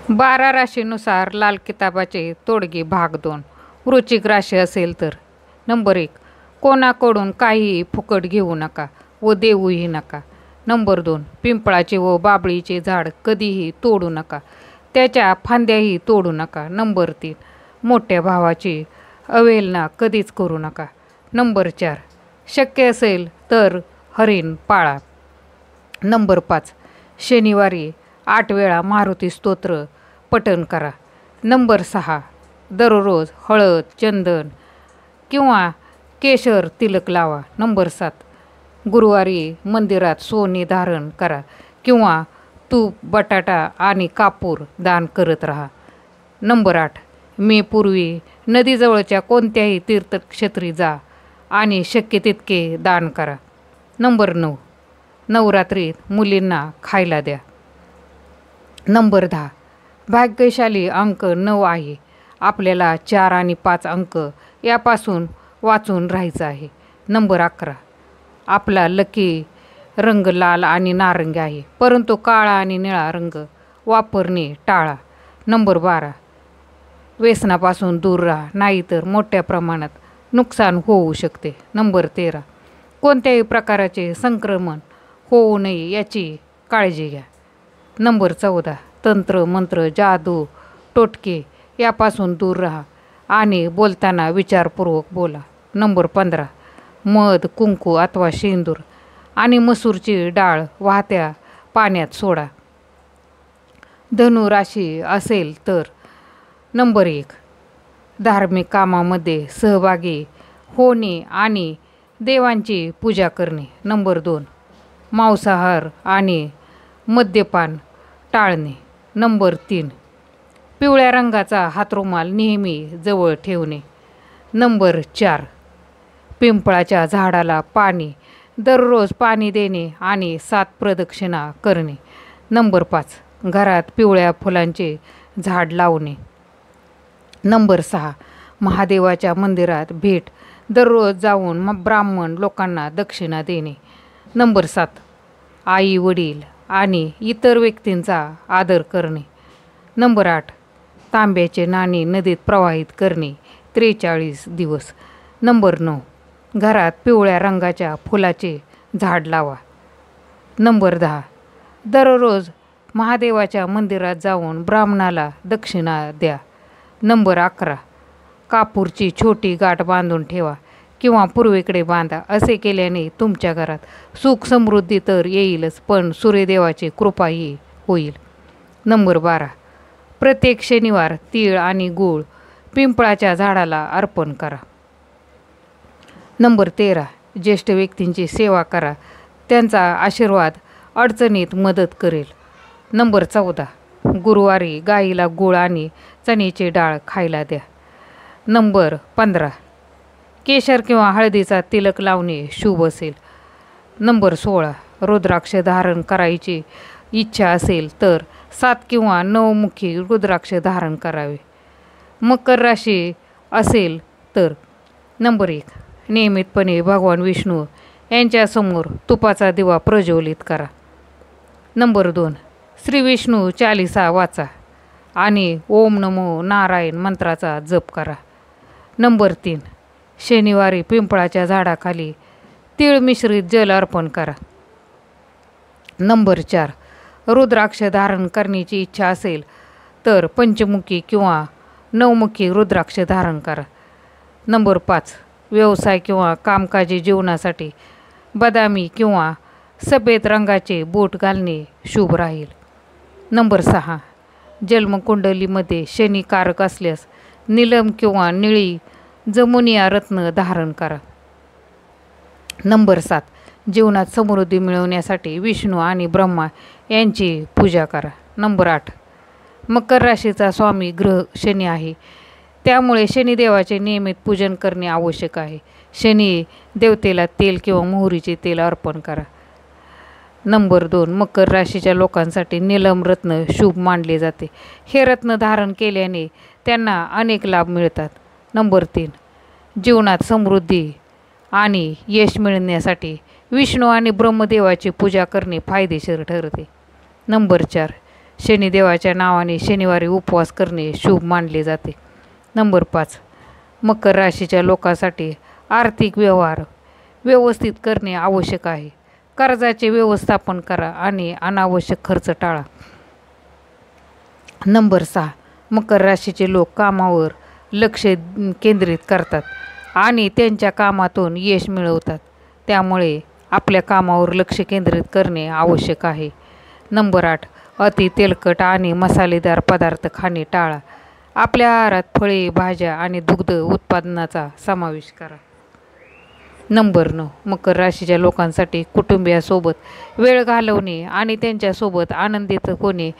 12 राशीनुसार लाल किताबाचे तोडगे भाग 2. वृश्चिक राशी असेल तर नंबर 1. कोणाकडून काहीही फुकट घेऊ नका व देऊही नका. नंबर 2. पिंपळाचे व बाबळीचे झाड कधीही तोडू नका, त्याच्या फांद्याही तोडू नका. नंबर 3. मोठ्या भावाची अवहेलना कधीच करू नका. नंबर 4. शक्य असेल तर हरिण पाळा. नंबर 5. शनिवारी 8 वेळा मारुती स्तोत्र पठण करा. नंबर 6. दररोज हळद, चंदन किंवा केशर तिलक लावा. नंबर 7. गुरुवारी मंदिरात सोने धारण करा किंवा तूप, बटाटा आणि कापूर दान करत राहा. नंबर 8. मे पूर्वी नदीजवळच्या कोणत्याही तीर्थक्षेत्री जा आणि शक्य तितके दान करा. नंबर 9. नवरात्रीत मुलींना खायला द्या. नंबर 10. भाग्यशाली अंक 9 आहे. आपल्याला 4 आणि 5 अंक यापासून वाचून राहायचं आहे. नंबर 11. आपला लकी रंग लाल आणि नारंगी आहे, परंतु काळा आणि निळा रंग वापरणे टाळा. नंबर 12. व्यसनापासून दूर राहा, नाहीतर मोठ्या प्रमाणात नुकसान होऊ शकते. नंबर 13. कोणत्याही प्रकारचे संक्रमण होऊ नये याची काळजी घ्या. नंबर 14. तंत्र, मंत्र, जादू, टोटके यापासून दूर राहा आणि बोलताना विचारपूर्वक बोला. नंबर 15. मध, कुंकू अथवा शेंदूर आणि मसूरची डाळ वाहत्या पाण्यात सोडा. धनु राशी असेल तर नंबर 1. धार्मिक कामामध्ये सहभागी होणे आणि देवांची पूजा करणे. नंबर 2. मांसाहार आणि मद्यपान टाळणे. नंबर 3. पिवळ्या रंगाचा हातरुमाल नेहमी जवळ ठेवणे. नंबर 4. पिंपळाच्या झाडाला दररोज पाणी देणे आणि 7 प्रदक्षिणा करणे. नंबर 5. घरात पिवळ्या फुलांचे झाड लावणे. नंबर 6. महादेवाच्या मंदिरात भेट दररोज जाऊन ब्राह्मण लोकांना दक्षिणा देणे. नंबर 7. आई, वडील आणि इतर व्यक्तींचा आदर करणे. नंबर 8. तांब्याचे नाणे नदीत प्रवाहित करणे 43 दिवस. नंबर 9. घरात पिवळ्या रंगाच्या फुलाचे झाड लावा. नंबर 10. दररोज महादेवाच्या मंदिरात जाऊन ब्राह्मणाला दक्षिणा द्या. नंबर 11. कापूरची छोटी गाठ बांधून ठेवा किंवा पूर्वेकडे बांधा. असे केल्याने तुमच्या घरात सुख समृद्धी तर येईलच, पण सूर्यदेवाची कृपाही होईल. नंबर 12. प्रत्येक शनिवार तीळ आणि गूळ पिंपळाच्या झाडाला अर्पण करा. नंबर 13. ज्येष्ठ व्यक्तींची सेवा करा, त्यांचा आशीर्वाद अडचणीत मदत करेल. नंबर 14. गुरुवारी गाईला गूळ आणि चण्याची डाळ खायला द्या. नंबर 15. केशर किंवा हळदीचा तिलक लावणे शुभ असेल. नंबर 16. रुद्राक्ष धारण करायची इच्छा असेल तर 7 किंवा 9 मुखी रुद्राक्ष धारण करावे. मकर राशी असेल तर नंबर 1. नियमितपणे भगवान विष्णू यांच्यासमोर तुपाचा दिवा प्रज्वलित करा. नंबर 2. श्री विष्णू चालीसा वाचा आणि ओम नमो नारायण मंत्राचा जप करा. नंबर 3. शनिवारी पिंपळाच्या झाडाखाली तीळ मिश्रित जल अर्पण करा. नंबर 4. रुद्राक्ष धारण करण्याची इच्छा असेल तर पंचमुखी किंवा 9 मुखी रुद्राक्ष धारण करा. नंबर 5. व्यवसाय किंवा कामकाजी जीवनासाठी बदामी किंवा सफेद रंगाचे बूट घालणे शुभ राहील. नंबर 6. जन्मकुंडलीमध्ये शनी कारक असल्यास नीलम किंवा निळी जमुनिया रत्न धारण करा. नंबर 7. जीवनात समृद्धी मिळवण्यासाठी विष्णू आणि ब्रह्मा यांची पूजा करा. नंबर 8. मकर राशीचा स्वामी ग्रह शनी आहे, त्यामुळे शनिदेवाचे नियमित पूजन करणे आवश्यक आहे. शनी देवतेला तेल किंवा मोहरीचे तेल अर्पण करा. नंबर 2. मकर राशीच्या लोकांसाठी नीलम रत्न शुभ मानले जाते. हे रत्न धारण केल्याने त्यांना अनेक लाभ मिळतात. नंबर 3. जीवनात समृद्धी आणि यश मिळण्यासाठी विष्णू आणि ब्रह्मदेवाची पूजा करणे फायदेशीर ठरते. नंबर 4. शनिदेवाच्या नावाने शनिवारी उपवास करणे शुभ मानले जाते. नंबर 5, मकर राशीच्या लोकांसाठी आर्थिक व्यवहार व्यवस्थित करणे आवश्यक आहे. कर्जाचे व्यवस्थापन करा आणि अनावश्यक खर्च टाळा. नंबर 6, मकर राशीचे लोक कामावर लक्ष केंद्रित करतात आणि त्यांच्या कामातून यश मिळवतात. त्यामुळे आपल्या कामावर लक्ष केंद्रित करणे आवश्यक आहे. नंबर 8, अति तेलकट आणि मसालेदार पदार्थ खाणे टाळा. आपल्या आहारात फळे, भाज्या आणि दुग्ध उत्पादनाचा समावेश करा. नंबर 9, मकर राशीच्या लोकांसाठी कुटुंबियासोबत वेळ घालवणे आणि त्यांच्यासोबत आनंदित होणे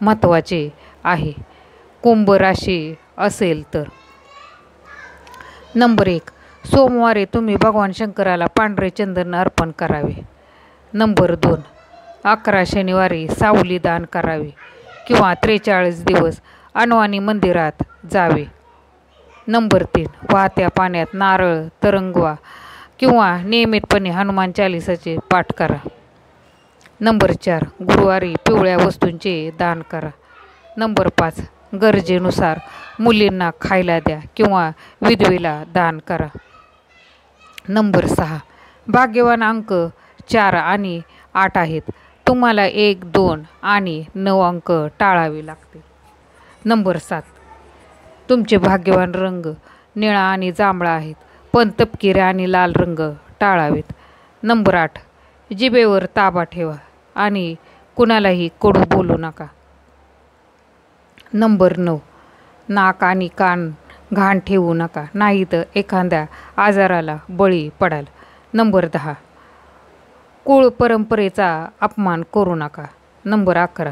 महत्त्वाचे आहे. कुंभ राशी असेल तर नंबर 1, सोमवारी तुम्ही भगवान शंकराला पांढरे चंदन अर्पण करावे. नंबर 2, 11 शनिवारी सावली दान करावे किंवा 43 दिवस अनवाणी मंदिरात जावे. नंबर 3, वाहत्या पाण्यात नारळ तरंगवा किंवा नियमितपणे हनुमान चालिसाचे पाठ करा. नंबर 4, गुरुवारी पिवळ्या वस्तूंचे दान करा. नंबर 5, गरजेनुसार मुलींना खायला द्या किंवा विधवेला दान करा. नंबर 6, भाग्यवान अंक 4 आणि 8 आहेत. तुम्हाला 1, 2 आणि 9 अंक टाळावे लागतील. नंबर 7, तुमचे भाग्यवान रंग निळा आणि जांभळा आहेत, पण तपकिरी आणि लाल रंग टाळावेत. नंबर 8, जिभेवर ताबा ठेवा आणि कुणालाही कडू बोलू नका. नंबर 9, नाक आणि कान घाण ठेवू नका, नाहीतर एखाद्या आजाराला बळी पडाल. नंबर 10, कुळ परंपरेचा अपमान करू नका. नंबर 11,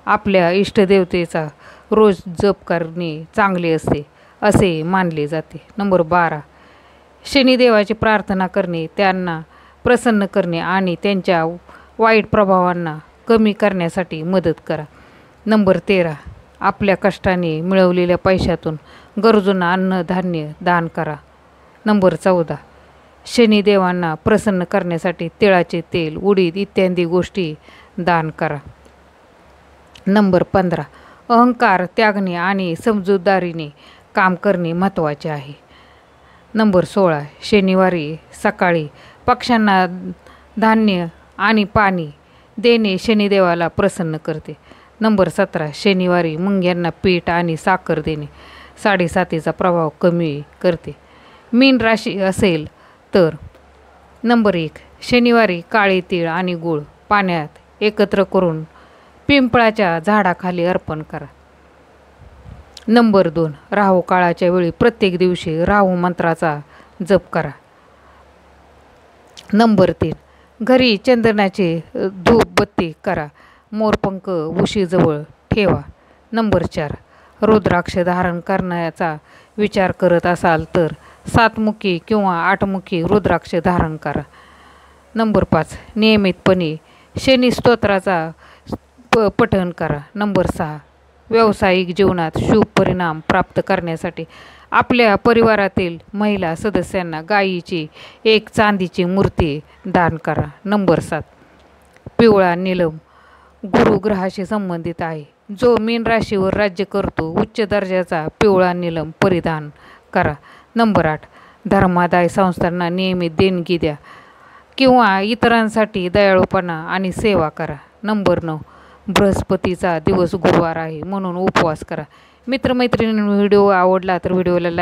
आपल्या इष्टदेवतेचा रोज जप करणे चांगले असते असे मानले जाते. नंबर 12, शनिदेवाची प्रार्थना करणे, त्यांना प्रसन्न करणे आणि त्यांच्या वाईट प्रभावांना कमी करण्यासाठी मदत करा. नंबर 13, आपल्या कष्टाने मिळवलेल्या पैशातून गरजूंना अन्नधान्य दान करा. नंबर 14, शनिदेवांना प्रसन्न करण्यासाठी तिळाचे तेल, उडीद इत्यादी गोष्टी दान करा. नंबर 15, अहंकार त्यागणे आणि समजूतदारीने काम करणे महत्त्वाचे आहे. नंबर 16, शनिवारी सकाळी पक्ष्यांना धान्य आणि पाणी देणे शनिदेवाला प्रसन्न करते. नंबर 17, शनिवारी मुंग्यांना पीठ आणि साखर देणे साडेसातीचा प्रभाव कमी करते. मीन राशी असेल तर नंबर 1, शनिवारी काळे तीळ आणि गूळ पाण्यात एकत्र करून पिंपळाच्या झाडाखाली अर्पण करा. नंबर 2, राहू काळाच्या वेळी प्रत्येक दिवशी राहू मंत्राचा जप करा. नंबर 3, घरी चंदनाचे धूपबत्ती करा, मोरपंख उशीजवळ ठेवा. नंबर 4, रुद्राक्ष धारण करण्याचा विचार करत असाल तर 7मुखी किंवा 8मुखी रुद्राक्ष धारण करा. नंबर 5, नियमितपणे शनी स्तोत्राचा पठण करा. नंबर 6, व्यावसायिक जीवनात शुभ परिणाम प्राप्त करण्यासाठी आपल्या परिवारातील महिला सदस्यांना गायीची एक चांदीची मूर्ती दान करा. नंबर 7, पिवळा नीलम गुरुग्रहाशी संबंधित आहे, जो मीन राशीवर राज्य करतो. उच्च दर्जाचा पिवळा नीलम परिधान करा. नंबर 8, धर्मादाय संस्थांना नियमित देणगी द्या किंवा इतरांसाठी दयाळूपणा आणि सेवा करा. नंबर 9, बृहस्पतीचा दिवस गुरुवार आहे म्हणून उपवास करा. मित्रमैत्रिणींनो, व्हिडिओ आवडला तर व्हिडिओला लाईक